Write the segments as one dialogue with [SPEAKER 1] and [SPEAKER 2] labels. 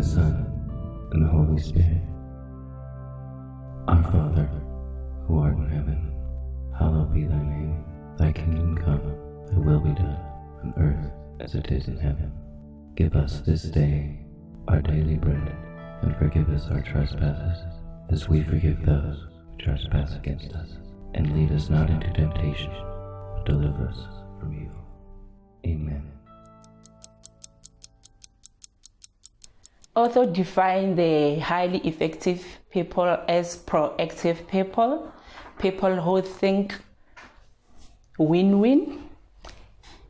[SPEAKER 1] the Son, and the Holy Spirit. Our Father, who art in heaven, hallowed be thy name. Thy kingdom come, thy will be done, on earth as it is in heaven. Give us this day our daily bread, and forgive us our trespasses, as we forgive those who trespass against us. And lead us not into temptation, but deliver us from evil. Amen.
[SPEAKER 2] Author define the highly effective people as proactive people, people who think win-win.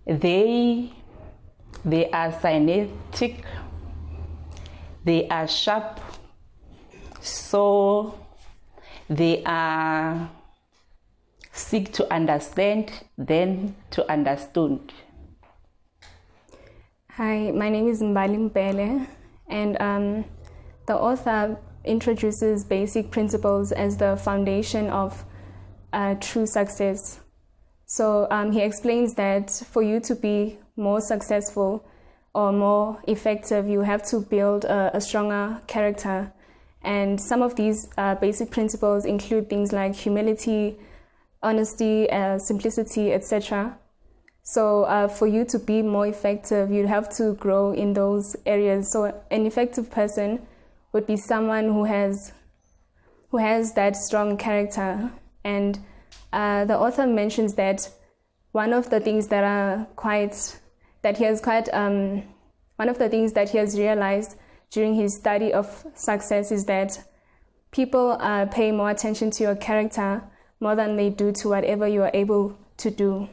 [SPEAKER 2] They are synesthetic, they are sharp, so they are seek to understand, then to understood.
[SPEAKER 3] Hi, my name is Mbali Mpele, and the author introduces basic principles as the foundation of true success. So he explains that for you to be more successful or more effective, you have to build a stronger character. And some of these basic principles include things like humility, honesty, simplicity, etc. So for you to be more effective, you have to grow in those areas. So an effective person would be someone who has that strong character. And the author mentions that one of the things that he has realized during his study of success is that people pay more attention to your character more than they do to whatever you are able to do.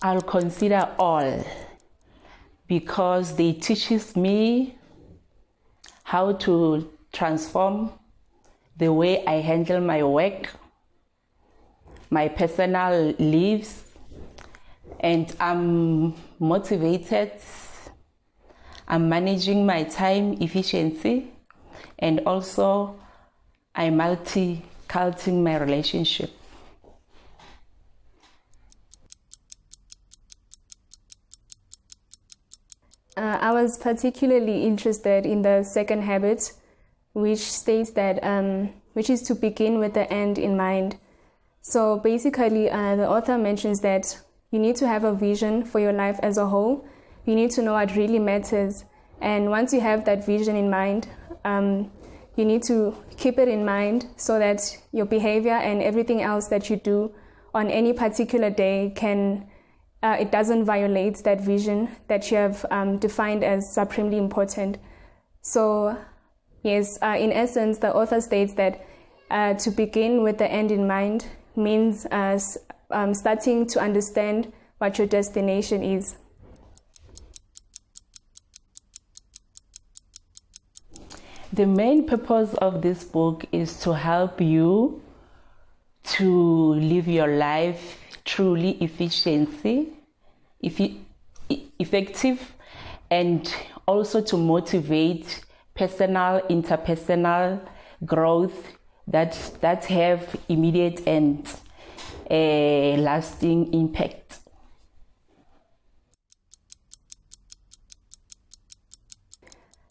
[SPEAKER 2] I'll consider all because they teaches me how to transform the way I handle my work, my personal lives, and I'm motivated. I'm managing my time efficiency, and also I'm multi-culting my relationship.
[SPEAKER 3] I was particularly interested in the second habit, which states that, which is to begin with the end in mind. So basically, the author mentions that you need to have a vision for your life as a whole. You need to know what really matters. And once you have that vision in mind, you need to keep it in mind so that your behavior and everything else that you do on any particular day it doesn't violate that vision that you have defined as supremely important. So yes, in essence, the author states that to begin with the end in mind means starting to understand what your destination is.
[SPEAKER 2] The main purpose of this book is to help you to live your life truly effective, and also to motivate personal, interpersonal growth that have immediate and lasting impact.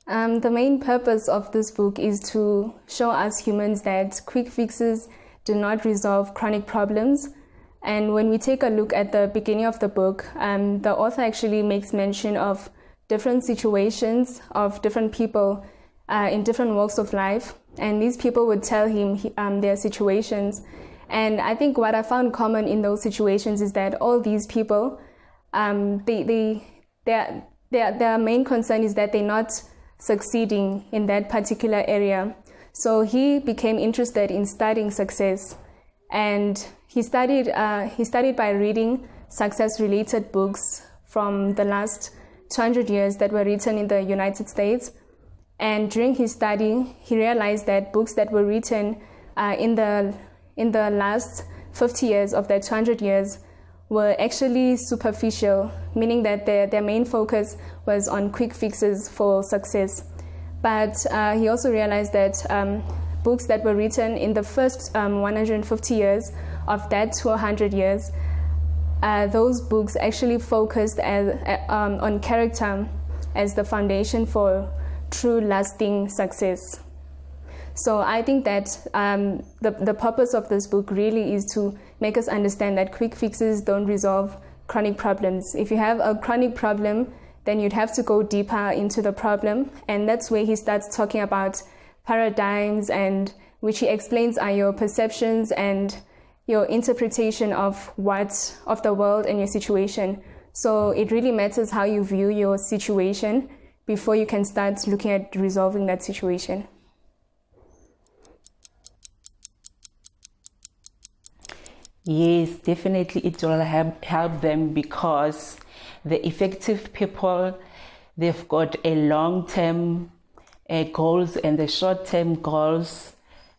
[SPEAKER 3] The main purpose of this book is to show us humans that quick fixes do not resolve chronic problems. And when we take a look at the beginning of the book, the author actually makes mention of different situations of different people in different walks of life. And these people would tell him their situations. And I think what I found common in those situations is that all these people, their main concern is that they're not succeeding in that particular area. So he became interested in studying success, and he studied by reading success-related books from the last 200 years that were written in the United States. And during his study, he realized that books that were written in the last 50 years of that 200 years were actually superficial, meaning that their main focus was on quick fixes for success. But he also realized that books that were written in the first 150 years of that 200 years those books actually focused on character as the foundation for true lasting success. So I think that the purpose of this book really is to make us understand that quick fixes don't resolve chronic problems. If you have a chronic problem, then you'd have to go deeper into the problem, and that's where he starts talking about paradigms, and which he explains are your perceptions and your interpretation of the world and your situation. So it really matters how you view your situation before you can start looking at resolving that situation.
[SPEAKER 2] Yes, definitely it will help them, because the effective people, they've got a long-term goals and the short-term goals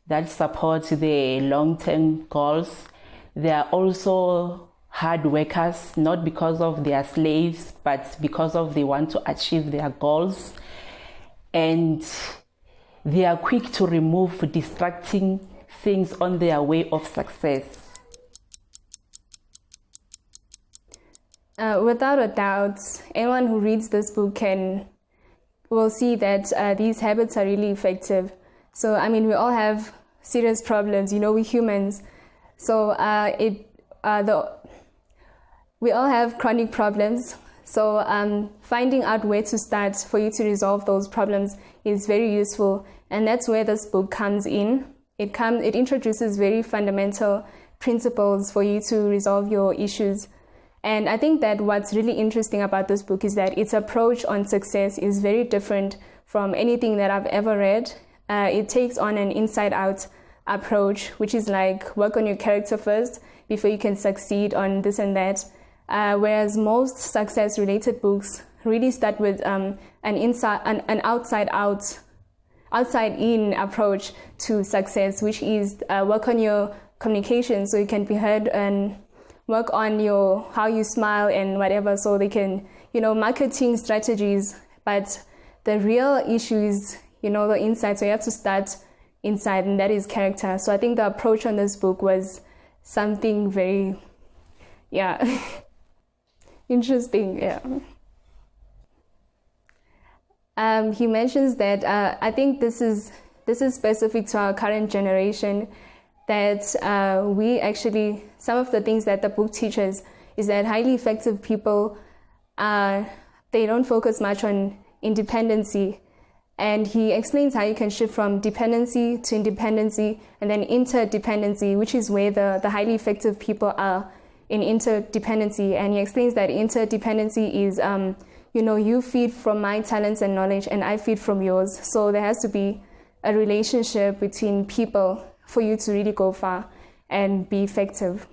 [SPEAKER 2] that support the long-term goals. They are also hard workers, not because of they are slaves, but because of they want to achieve their goals. And they are quick to remove distracting things on their way of success.
[SPEAKER 3] Without a doubt, anyone who reads this book will see that these habits are really effective. So, I mean, we all have serious problems, we're humans. So we all have chronic problems. So finding out where to start for you to resolve those problems is very useful. And that's where this book comes in. It introduces very fundamental principles for you to resolve your issues. And I think that what's really interesting about this book is that its approach on success is very different from anything that I've ever read. It takes on an inside-out approach, which is like work on your character first before you can succeed on this and that. Whereas most success-related books really start with an outside-in approach to success, which is work on your communication so you can be heard, and work on how you smile and whatever, so they can, marketing strategies. But the real issue is, the inside. So you have to start inside, and that is character. So I think the approach on this book was something very, interesting. He mentions that I think this is specific to our current generation, that we actually, some of the things that the book teaches is that highly effective people, they don't focus much on independency. And he explains how you can shift from dependency to independency and then interdependency, which is where the highly effective people are, in interdependency. And he explains that interdependency is, you feed from my talents and knowledge and I feed from yours. So there has to be a relationship between people for you to really go far and be effective.